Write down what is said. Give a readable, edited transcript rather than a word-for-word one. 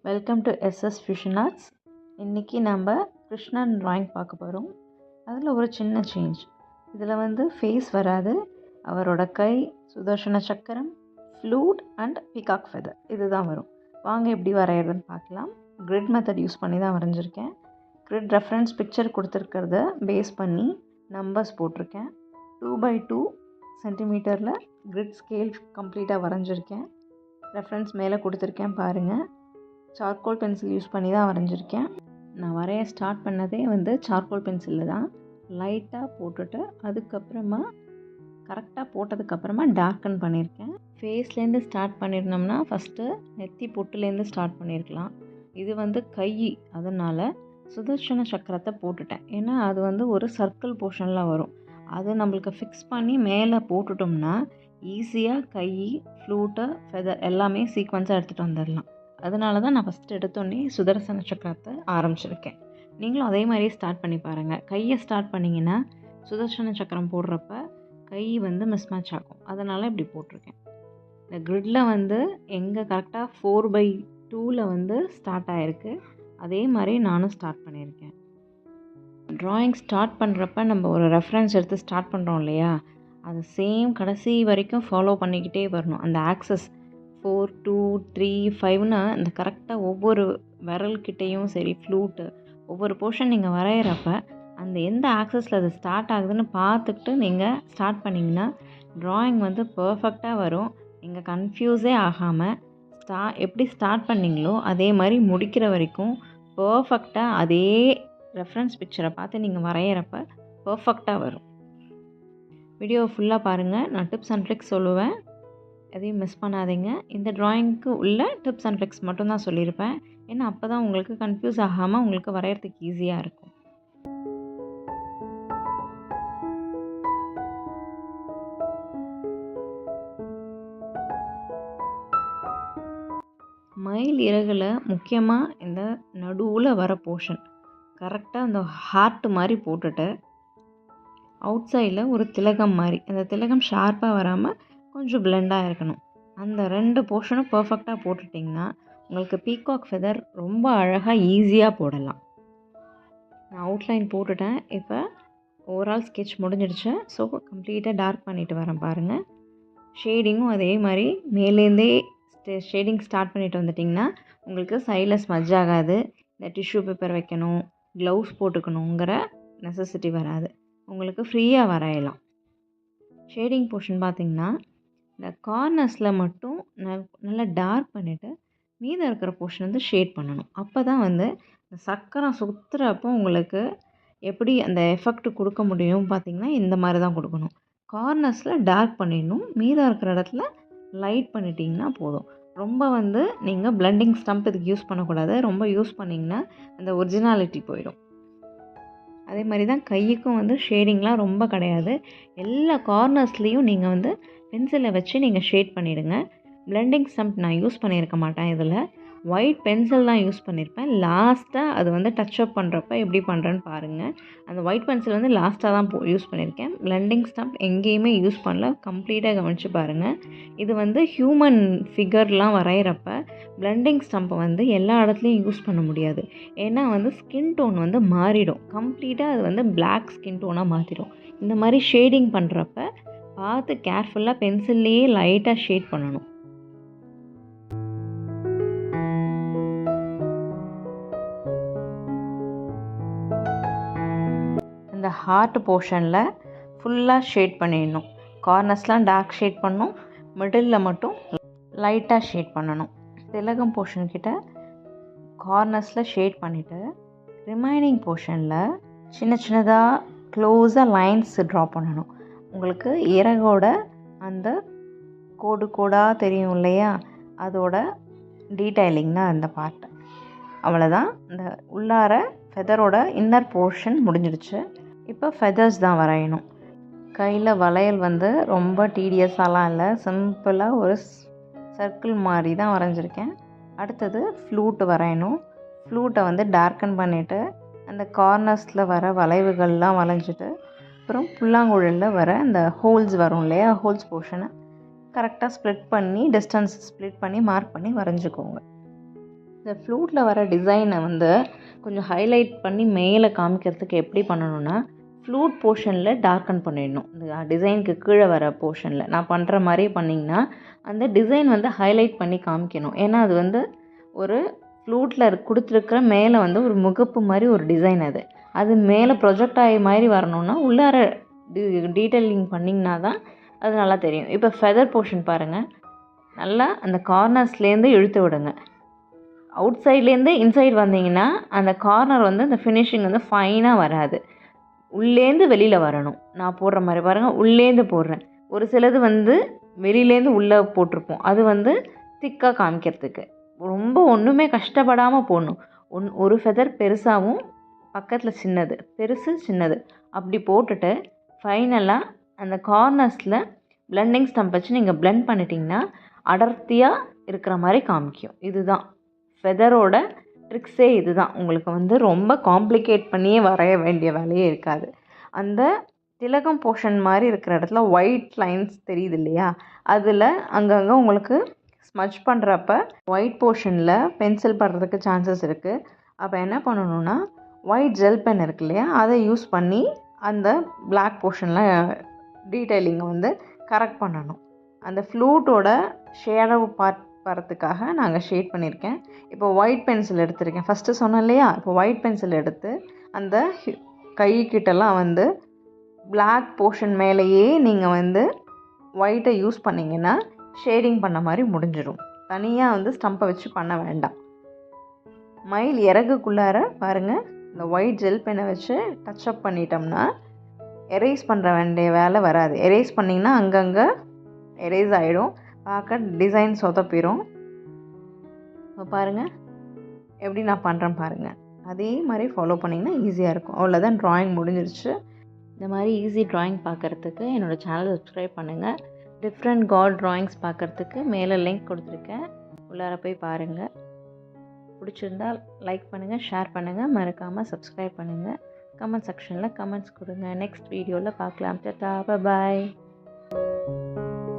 Welcome to SS fusion arts. இன்றைக்கி நம்ம Krishnan drawing பார்க்க போகிறோம். அதில் ஒரு சின்ன சேஞ்ச். இதில் ஃபேஸ் வராது. அவரோட கை, சுதர்சன சக்கரம், ஃப்ளூட் அண்ட் பீகாக் ஃபெதர் இது தான் வரும். வாங்க எப்படி வரைகிறதுன்னு பார்க்கலாம். கிரிட் மெத்தட் யூஸ் பண்ணி தான் வரைஞ்சிருக்கேன். கிரிட் ரெஃபரன்ஸ் பிக்சர் கொடுத்துருக்கிறத பேஸ் பண்ணி நம்பர்ஸ் போட்டிருக்கேன். 2x2 சென்டிமீட்டரில் கிரிட் ஸ்கேல் கம்ப்ளீட்டாக வரைஞ்சிருக்கேன். ரெஃபரன்ஸ் மேலே கொடுத்துருக்கேன் பாருங்கள். சார்கோல் பென்சில் யூஸ் பண்ணி தான் வரைஞ்சிருக்கேன். நான் வரைய ஸ்டார்ட் பண்ணதே சார்கோல் பென்சிலில் தான். லைட்டாக போட்டுட்டு அதுக்கப்புறமா கரெக்டாக போட்டதுக்கப்புறமா டார்க்கன் பண்ணியிருக்கேன். ஃபேஸ்லேருந்து ஸ்டார்ட் பண்ணியிருந்தோம்னா ஃபஸ்ட்டு நெத்தி பொட்டுலேருந்து ஸ்டார்ட் பண்ணியிருக்கலாம். இது கை, அதனால் சுதர்சன சக்கரத்தை போட்டுட்டேன். ஏன்னா அது ஒரு சர்க்கிள் போர்ஷனில் வரும். அது நம்மளுக்கு ஃபிக்ஸ் பண்ணி மேலே போட்டுட்டோம்னா ஈஸியாக கை, ஃப்ளூட்டு, ஃபெதர் எல்லாமே சீக்வன்ஸாக எடுத்துகிட்டு வந்துடலாம். அதனால தான் நான் ஃபஸ்ட்டு எடுத்தோடனே சுதர்சன சக்கரத்தை ஆரம்பிச்சிருக்கேன். நீங்களும் அதே மாதிரி ஸ்டார்ட் பண்ணி பாருங்கள். கையை ஸ்டார்ட் பண்ணிங்கன்னா சுதர்சன சக்கரம் போடுறப்ப கை மிஸ் மேட்ச் ஆகும். அதனால் இப்படி போட்டிருக்கேன். இந்த கிரிட்டில் எங்கே கரெக்டாக 4x2 ஸ்டார்ட் ஆகிருக்கு. அதே மாதிரி நானும் ஸ்டார்ட் பண்ணியிருக்கேன். ட்ராயிங் ஸ்டார்ட் பண்ணுறப்ப நம்ம ஒரு ரெஃபரன்ஸ் எடுத்து ஸ்டார்ட் பண்ணுறோம் இல்லையா, அது சேம் கடைசி வரைக்கும் ஃபாலோ பண்ணிக்கிட்டே வரணும். அந்த ஆக்சஸ் 4, 2, 3, 5ன்னு அந்த கரெக்டாக ஒவ்வொரு விரல்கிட்டையும் சரி, ஃப்ளூட்டு ஒவ்வொரு போர்ஷன் நீங்கள் வரைகிறப்ப அந்த எந்த ஆக்சஸில் அது ஸ்டார்ட் ஆகுதுன்னு பார்த்துக்கிட்டு நீங்கள் ஸ்டார்ட் பண்ணிங்கன்னா ட்ராயிங் பர்ஃபெக்டாக வரும். நீங்கள் கன்ஃபியூஸே ஆகாமல் எப்படி ஸ்டார்ட் பண்ணிங்களோ அதே மாதிரி முடிக்கிற வரைக்கும் பர்ஃபெக்டாக அதே ரெஃபரன்ஸ் பிக்சரை பார்த்து நீங்கள் வரைகிறப்ப பர்ஃபெக்டாக வரும். வீடியோவை ஃபுல்லாக பாருங்கள். நான் டிப்ஸ் அண்ட் ட்ரிக்ஸ் சொல்லுவேன், எதையும் மிஸ் பண்ணாதீங்க. இந்த ட்ராயிங்க்கு உள்ள டிப்ஸ் அண்ட் ட்ரிக்ஸ் மட்டும்தான் சொல்லியிருப்பேன். ஏன்னா அப்போ தான் உங்களுக்கு கன்ஃபியூஸ் ஆகாமல் உங்களுக்கு வரைகிறதுக்கு ஈஸியாக இருக்கும். மயில் இறகுல முக்கியமாக இந்த நடுவில் வர போர்ஷன் கரெக்டாக அந்த ஹார்ட் மாதிரி போட்டுட்டு அவுட் சைடில் ஒரு திலகம் மாதிரி, அந்த திலகம் ஷார்ப்பாக வராமல் கொஞ்சம் பிளெண்டாக இருக்கணும். அந்த 2 போர்ஷனும் பர்ஃபெக்டாக போட்டுட்டிங்கன்னா உங்களுக்கு பீகாக் ஃபெதர் ரொம்ப அழகாக ஈஸியாக போடலாம். நான் அவுட்லைன் போட்டுட்டேன். இப்போ ஓவரால் ஸ்கெட்ச் முடிஞ்சிடுச்சு. ஸோ கம்ப்ளீட்டாக டார்க் பண்ணிவிட்டு வரேன் பாருங்கள். ஷேடிங்கும் அதே மாதிரி மேலேருந்தே ஷேடிங் ஸ்டார்ட் பண்ணிட்டு வந்துட்டிங்கன்னா உங்களுக்கு சைடில் ஸ்மஜ் ஆகாது. இந்த டிஷ்யூ பேப்பர் வைக்கணும், க்ளவுஸ் போட்டுக்கணுங்கிற நெசசிட்டி வராது. உங்களுக்கு ஃப்ரீயாக வரையலாம். ஷேடிங் போர்ஷன் பார்த்திங்கன்னா இந்த கார்னர்ஸில் மட்டும் நல்லா டார்க் பண்ணிவிட்டு மீதம் இருக்கிற போர்ஷன் ஷேட் பண்ணணும். அப்போ தான் இந்த சக்கரம் சுற்றுறப்போ உங்களுக்கு எப்படி அந்த எஃபெக்ட் கொடுக்க முடியும் பார்த்திங்கன்னா இந்த மாதிரி தான் கொடுக்கணும். கார்னர்ஸில் டார்க் பண்ணிடணும், மீதம் இருக்கிற இடத்துல லைட் பண்ணிட்டிங்கன்னா போதும். ரொம்ப நீங்கள் பிளெண்டிங் ஸ்டம்ப் இதுக்கு யூஸ் பண்ணக்கூடாது. ரொம்ப யூஸ் பண்ணிங்கன்னா அந்த ஒரிஜினாலிட்டி போயிடும். அதே மாதிரி தான் கைக்கும் ஷேடிங்லாம் ரொம்ப கிடையாது. எல்லா கார்னர்ஸ்லேயும் நீங்கள் பென்சிலை வச்சு நீங்கள் ஷேட் பண்ணிவிடுங்க. பிளெண்டிங் ஸ்டம்ப் நான் யூஸ் பண்ணியிருக்க மாட்டேன். இதில் ஒயிட் பென்சில் தான் யூஸ் பண்ணியிருப்பேன். லாஸ்ட்டாக அது டச்சப் பண்ணுறப்ப எப்படி பண்ணுறேன்னு பாருங்கள். அந்த ஒயிட் பென்சில் லாஸ்ட்டாக தான் யூஸ் பண்ணியிருக்கேன். பிளெண்டிங் ஸ்டம்ப் எங்கேயுமே யூஸ் பண்ணல. கம்ப்ளீட்டாக கவனித்து பாருங்கள். இது ஹியூமன் ஃபிகர்லாம் வரைகிறப்ப பிளெண்டிங் ஸ்டம்ப்பை எல்லா இடத்துலையும் யூஸ் பண்ண முடியாது. ஏன்னா ஸ்கின் டோன் மாறிடும். கம்ப்ளீட்டாக அது பிளாக் ஸ்கின் டோனாக மாற்றிடும். இந்த மாதிரி ஷேடிங் பண்ணுறப்ப பார்த்து கேர்ஃபுல்லாக பென்சில்லையே லைட்டாக ஷேட் பண்ணணும். இந்த ஹார்ட் போர்ஷனில் ஃபுல்லாக ஷேட் பண்ணிடணும். கார்னர்ஸ்லாம் டார்க் ஷேட் பண்ணணும், மிடில் மட்டும் லைட்டாக ஷேட் பண்ணணும். திலகம் போர்ஷன் கிட்ட கார்னர்ஸில் ஷேட் பண்ணிவிட்டு ரிமைனிங் போர்ஷனில் சின்ன சின்னதாக க்ளோஸாக லைன்ஸ் ட்ரா பண்ணணும். உங்களுக்கு இறகோட அந்த கோடாக தெரியும் இல்லையா, அதோட டீடைலிங் தான் அந்த பார்ட்டு. அவ்வளோதான். இந்த உள்ளார ஃபெதரோட இன்னர் போர்ஷன் முடிஞ்சிடுச்சு. இப்போ ஃபெதர்ஸ் தான் வரையணும். கையில் வளையல் ரொம்ப டீடியஸாலாம் இல்லை, சிம்பிளாக ஒரு சர்க்கிள் மாதிரி தான் வரைஞ்சிருக்கேன். அடுத்தது ஃப்ளூட்டு வரையணும். ஃப்ளூட்டை டார்க்கன் பண்ணிவிட்டு அந்த கார்னர்ஸில் வர வளைவுகள்லாம் வளைஞ்சிட்டு அப்புறம் புல்லாங்குழலில் வர அந்த ஹோல்ஸ் வரும் இல்லையா, ஹோல்ஸ் போர்ஷனை கரெக்டாக ஸ்ப்ளிட் பண்ணி டிஸ்டன்ஸ் ஸ்ப்ளிட் பண்ணி மார்க் பண்ணி வரைஞ்சிக்கோங்க. இந்த ஃப்ளூட்டில் வர டிசைனை வந்து கொஞ்சம் ஹைலைட் பண்ணி மேலே காமிக்கிறதுக்கு எப்படி பண்ணணும்னா, ஃப்ளூட் போர்ஷனில் டார்க்கன் பண்ணிடணும். இந்த டிசைனுக்கு கீழே வர போர்ஷனில் நான் பண்ணுற மாதிரி பண்ணிங்கன்னா அந்த டிசைன் வந்து ஹைலைட் பண்ணி காமிக்கணும். ஏன்னா அது வந்து ஒரு ஃப்ளூட்டில் கொடுத்துருக்கிற மேலே வந்து ஒரு முகப்பு மாதிரி ஒரு டிசைன் அது மேலே ப்ரொஜெக்ட் ஆகி மாதிரி வரணும்னா உள்ளார டீட்டெயிலிங் பண்ணிங்கன்னா தான் அது நல்லா தெரியும். இப்போ ஃபெதர் போர்ஷன் பாருங்கள், நல்லா அந்த கார்னர்ஸ்லேருந்து இழுத்து விடுங்க. அவுட் சைட்லேருந்து இன்சைட் வந்தீங்கன்னா அந்த கார்னர் வந்து அந்த ஃபினிஷிங் வந்து ஃபைனாக வராது. உள்ளேருந்து வெளியில் வரணும். நான் போடுற மாதிரி பாருங்கள், உள்ளேருந்து போடுறேன். ஒரு சிலது வந்து வெளியிலேருந்து உள்ளே போட்டிருப்போம். அது வந்து திக்காக காமிக்கிறதுக்கு ரொம்ப ஒன்றுமே கஷ்டப்படாமல் போடணும். ஒரு ஃபெதர் பெருசாகவும் பக்கத்தில் சின்னது, பெருசு சின்னது அப்படி போட்டுட்டு ஃபைனலாக அந்த கார்னர்ஸில் பிளெண்டிங் ஸ்டம்ப் வச்சு நீங்கள் பிளெண்ட் பண்ணிட்டீங்கன்னா அடர்த்தியாக இருக்கிற மாதிரி காமிக்கும். இதுதான் ஃபெதரோட ட்ரிக்ஸே. இதுதான் உங்களுக்கு வந்து ரொம்ப காம்ப்ளிகேட் பண்ணியே வரைய வேண்டிய வேலையே இருக்காது. அந்த திலகம் போர்ஷன் மாதிரி இருக்கிற இடத்துல ஒயிட் லைன்ஸ் தெரியுது இல்லையா, அதில் அங்கங்கே உங்களுக்கு ஸ்மட்ச் பண்ணுறப்ப ஒயிட் போர்ஷனில் பென்சில் படுறதுக்கு சான்சஸ் இருக்குது. அப்போ என்ன பண்ணணுன்னா, ஒயிட் ஜெல் பென் இருக்கு இல்லையா, அதை யூஸ் பண்ணி அந்த பிளாக் போர்ஷனில் டீட்டெயிலிங்கை வந்து கரெக்ட் பண்ணணும். அந்த ஃப்ளூட்டோட ஷேடோ பார்ட் வரத்துக்காக நாங்கள் ஷேட் பண்ணியிருக்கேன். இப்போ ஒயிட் பென்சில் எடுத்திருக்கேன். ஃபஸ்ட்டு சொன்னேன் இல்லையா, இப்போ ஒயிட் பென்சில் எடுத்து அந்த கைக்கிட்டலாம் வந்து பிளாக் போர்ஷன் மேலேயே நீங்கள் வந்து ஒயிட்டை யூஸ் பண்ணிங்கன்னா ஷேடிங் பண்ண மாதிரி முடிஞ்சிடும். தனியாக வந்து ஸ்டம்பை வச்சு பண்ண வேண்டாம். மயில் இறகுக்குள்ளார பாருங்கள், இந்த ஒயிட் ஜெல் பெனை வச்சு டச்சப் பண்ணிட்டோம்னா எரேஸ் பண்ணுற வேண்டிய வேலை வராது. எரேஸ் பண்ணிங்கன்னா அங்கங்கே எரேஸ் ஆகிடும், பார்க்க டிசைன் சொதப்பிடும். இப்போ பாருங்கள் எப்படி நான் பண்ணுறேன் பாருங்கள். அதே மாதிரி ஃபாலோ பண்ணிங்கன்னா ஈஸியாக இருக்கும். அவ்வளோதான், ட்ராயிங் முடிஞ்சிருச்சு. இந்த மாதிரி ஈஸி ட்ராயிங் பார்க்குறதுக்கு என்னோடய சேனலை சப்ஸ்கிரைப் பண்ணுங்கள். டிஃப்ரெண்ட் காட் ட்ராயிங்ஸ் பார்க்குறதுக்கு மேலே லிங்க் கொடுத்துருக்கேன், உள்ளார போய் பாருங்கள். பிடிச்சிருந்தால் லைக் பண்ணுங்கள், ஷேர் பண்ணுங்கள், மறக்காமல் சப்ஸ்கிரைப் பண்ணுங்கள். கமெண்ட் செக்ஷனில் கமெண்ட்ஸ் கொடுங்க. நெக்ஸ்ட் வீடியோவில் பார்க்கலாம். டாடா, பாய்.